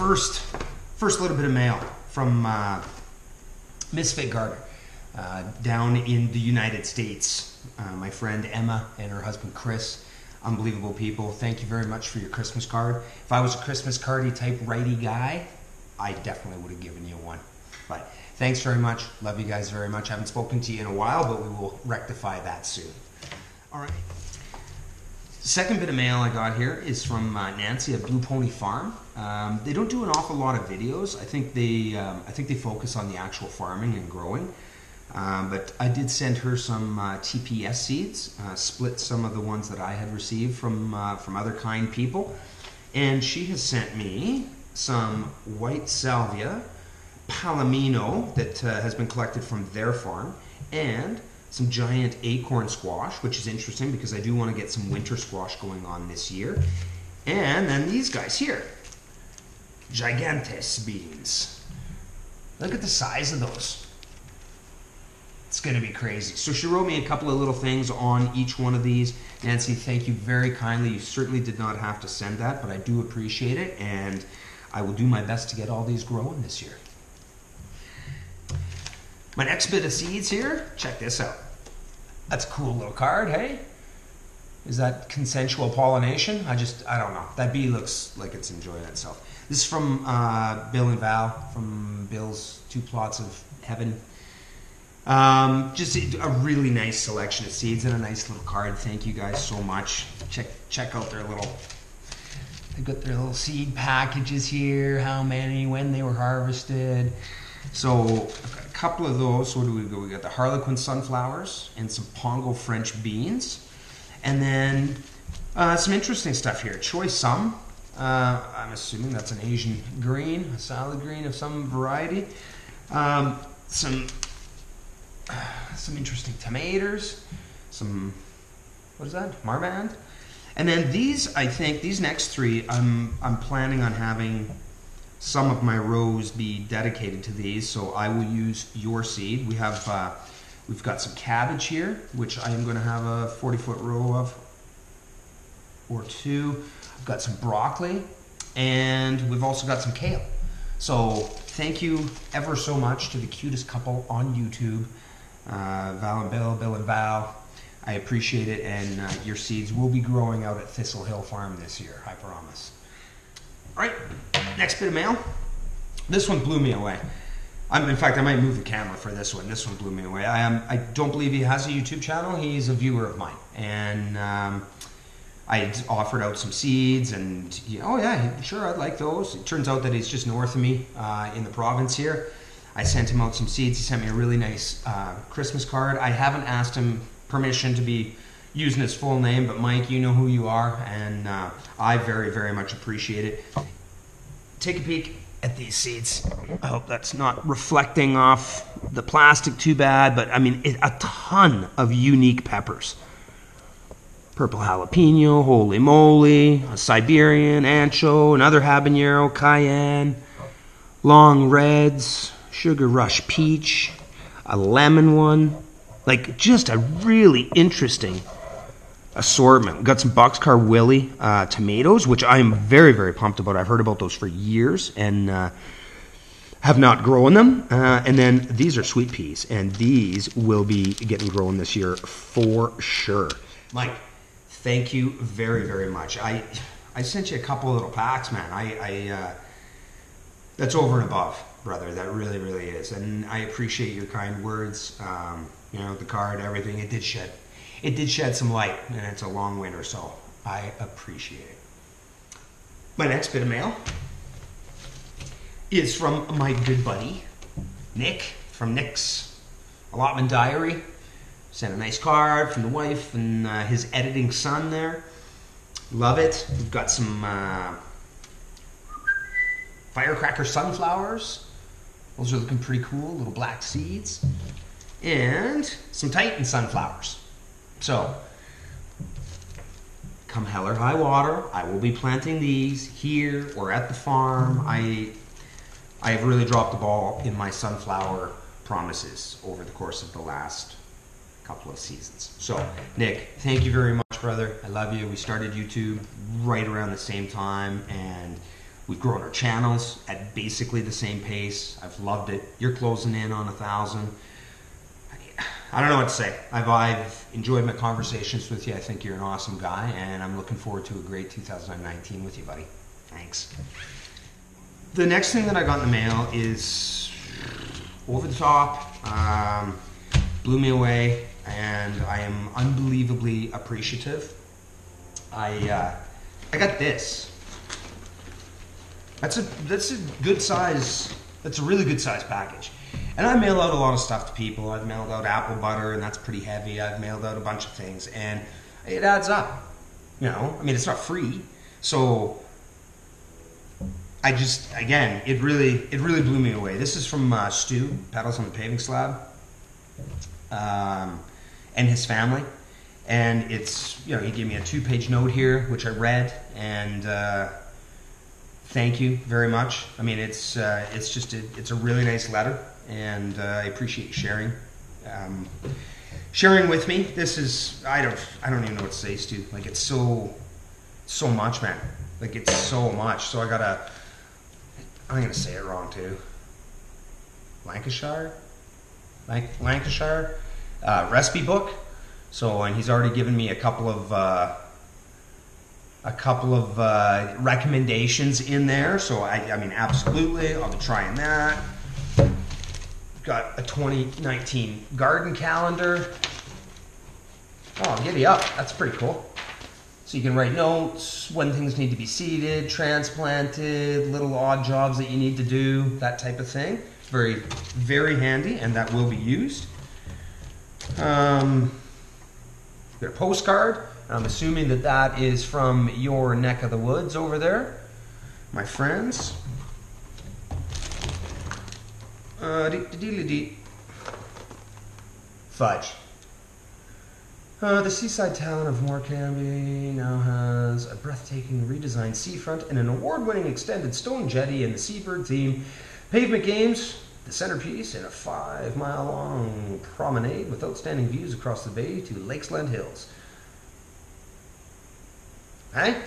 first little bit of mail from Misfit Garden down in the United States. My friend Emma and her husband Chris, unbelievable people. Thank you very much for your Christmas card. If I was a Christmas cardy type righty guy, I definitely would have given you one. But thanks very much. Love you guys very much. I haven't spoken to you in a while, but we will rectify that soon. All right. Second bit of mail I got here is from Nancy at BluePonyFarm. They don't do an awful lot of videos. I think they focus on the actual farming and growing. But I did send her some TPS seeds, split some of the ones that I had received from other kind people, and she has sent me some white salvia palomino that has been collected from their farm, and some giant acorn squash, which is interesting because I do want to get some winter squash going on this year. And then these guys here, gigantes beans. Look at the size of those. It's going to be crazy. So she wrote me a couple of little things on each one of these. Nancy, thank you very kindly. You certainly did not have to send that, but I do appreciate it, and I will do my best to get all these growing this year. My next bit of seeds here, check this out. That's a cool little card, hey? Is that consensual pollination? I don't know. That bee looks like it's enjoying itself. This is from Bill and Val, from Bill's 2 Plots of Heaven. Just a really nice selection of seeds and a nice little card. Thank you guys so much. Check out their little, they've got their little seed packages here, how many, when they were harvested. So I've got a couple of those. So where do we go? We got the Harlequin sunflowers and some Pongo French beans. And then some interesting stuff here. Choy Sum. I'm assuming that's an Asian green, a salad green of some variety. Some interesting tomatoes. Some, what is that? Marmande. And then these, I think, these next 3, I'm planning on having some of my rows be dedicated to these, so I will use your seed. We've got some cabbage here, which I am going to have a 40-foot row of, or 2. I've got some broccoli, and we've also got some kale. So thank you ever so much to the cutest couple on YouTube, Val and Bill, Bill and Val. I appreciate it, and your seeds will be growing out at Thistle Hill Farm this year, I promise. All right, next bit of mail. This one blew me away. In fact, I might move the camera for this one. This one blew me away. I don't believe he has a YouTube channel. He's a viewer of mine. And I had offered out some seeds, and oh yeah, sure, I'd like those. It turns out that he's just north of me in the province here. I sent him out some seeds. He sent me a really nice Christmas card. I haven't asked him permission to be using his full name, but Mike, you know who you are, and I very, very much appreciate it. Take a peek at these seeds. I hope that's not reflecting off the plastic too bad, but I mean, a ton of unique peppers. Purple jalapeno, holy moly, a Siberian, ancho, another habanero, cayenne, long reds, sugar rush peach, a lemon one. Like, just a really interesting assortment. We've got some Boxcar Willie tomatoes, which I am very, very pumped about. I've heard about those for years and have not grown them. And then these are sweet peas, and these will be getting grown this year for sure. Mike, thank you very, very much. I sent you a couple of little packs, man. That's over and above, brother. That really, really is. And I appreciate your kind words. You know, the card, everything. It did shed some light, and it's a long winter, so I appreciate it. My next bit of mail is from my good buddy Nick, from Nick's Allotment Diary. Sent a nice card from the wife and his editing son there. Love it. We've got some firecracker sunflowers. Those are looking pretty cool, little black seeds. And some Titan sunflowers. So, come hell or high water, I will be planting these here or at the farm. I have really dropped the ball in my sunflower promises over the course of the last couple of seasons. So, Nick, thank you very much, brother. I love you. We started YouTube right around the same time, and We've grown our channels at basically the same pace. I've loved it. You're closing in on 1,000. I don't know what to say. I've enjoyed my conversations with you. I think you're an awesome guy, and I'm looking forward to a great 2019 with you, buddy. Thanks. The next thing that I got in the mail is over the top, blew me away, and I am unbelievably appreciative. I got this. That's a good size. That's a really good size package. And I mail out a lot of stuff to people. I've mailed out apple butter, and that's pretty heavy. I've mailed out a bunch of things, and it adds up. You know, I mean, it's not free. So I just, again, it really blew me away. This is from Stu, Pedals on the Paving Slab, and his family. And it's, you know, he gave me a 2-page note here, which I read, and thank you very much. I mean, it's just it's a really nice letter, and I appreciate you sharing with me. This is, I don't even know what to say, Stu. Like, it's so much, man. Like, it's so much. So I'm gonna say it wrong too. Lancashire recipe book. So, and he's already given me a couple of recommendations in there. So I mean, absolutely, I'll be trying that. Got a 2019 garden calendar. Oh, giddy up! That's pretty cool. So you can write notes when things need to be seeded, transplanted, little odd jobs that you need to do, that type of thing. Very, very handy, and that will be used. Got a postcard. I'm assuming that is from your neck of the woods over there, my friends. Fudge. The seaside town of Morecambe now has a breathtaking redesigned seafront and an award-winning extended stone jetty and the seabird theme. Pavement games, the centerpiece, and a 5-mile-long promenade with outstanding views across the bay to Lakesland Hills. Hey?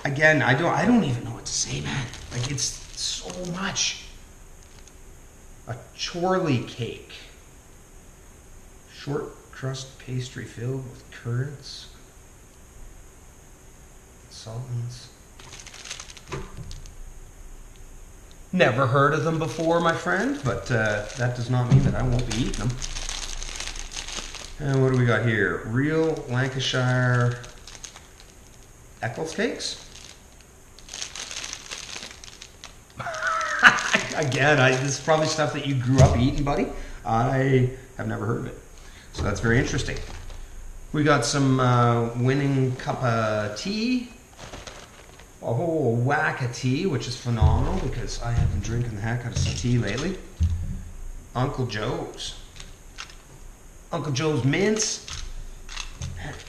Again, I don't even know what to say, man. Like, it's so much. A chorley cake. Short crust pastry filled with currants, sultans. Never heard of them before, my friend, but that does not mean that I won't be eating them. And what do we got here? Real Lancashire Eccles cakes? Again, this is probably stuff that you grew up eating, buddy. I have never heard of it. So that's very interesting. We got some winning cup of tea. A whole whack of tea, which is phenomenal because I have been drinking the heck out of some tea lately. Uncle Joe's. Uncle Joe's mints.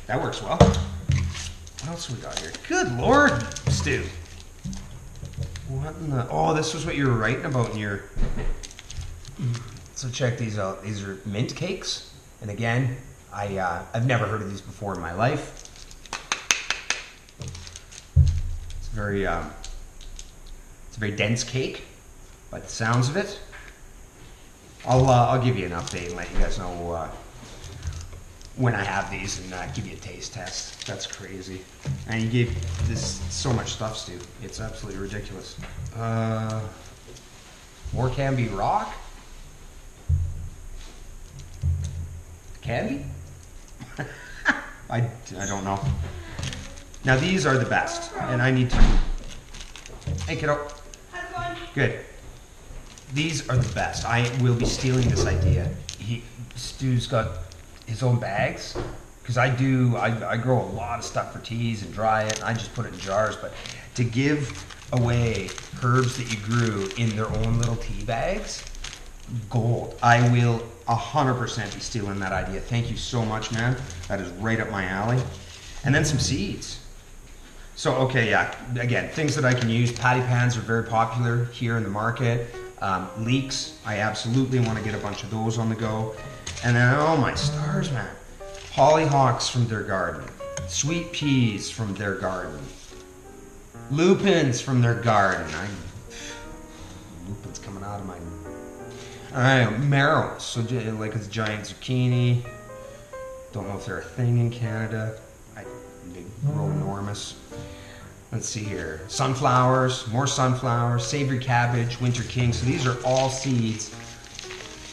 That works well. What else we got here? Good Lord, Stu. What in the... Oh, this was what you were writing about in your... So check these out. These are mint cakes. And again, I've never heard of these before in my life. It's a very dense cake, by the sounds of it. I'll give you an update and let you guys know when I have these and give you a taste test. That's crazy. And you gave this so much stuff, Stu. It's absolutely ridiculous. Morecambe Rock? Candy? I don't know. Now these are the best, and I need to... Hey kiddo. How's it going? Good. These are the best. I will be stealing this idea. Stu's got his own bags, because I grow a lot of stuff for teas and dry it, and I just put it in jars, but to give away herbs that you grew in their own little tea bags, gold. I will 100% be stealing that idea. Thank you so much, man. That is right up my alley. And then some seeds. So, okay, yeah, again, things that I can use. Patty pans are very popular here in the market. Leeks, I absolutely want to get a bunch of those on the go. And then, oh my stars, man. Hollyhocks from their garden. Sweet peas from their garden. lupins from their garden. Lupins coming out of my... Alright, marrows. So like it's giant zucchini. Don't know if they're a thing in Canada. They grow enormous. Let's see here. Sunflowers, more sunflowers, savory cabbage, winter king. So these are all seeds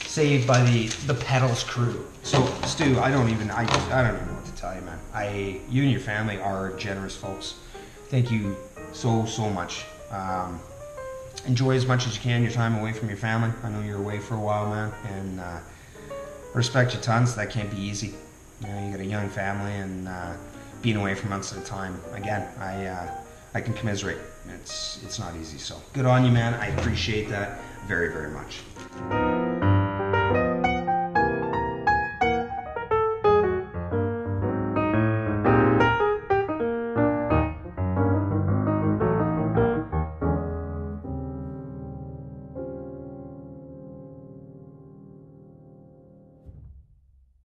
saved by the Petals crew. So Stu, I don't even know what to tell you, man. You and your family are generous folks. Thank you so much. Enjoy as much as you can your time away from your family. I know you're away for a while, man, and respect you tons. That can't be easy. You know, you got a young family and being away for months at a time. Again, I can commiserate. It's not easy. So good on you, man. I appreciate that very much.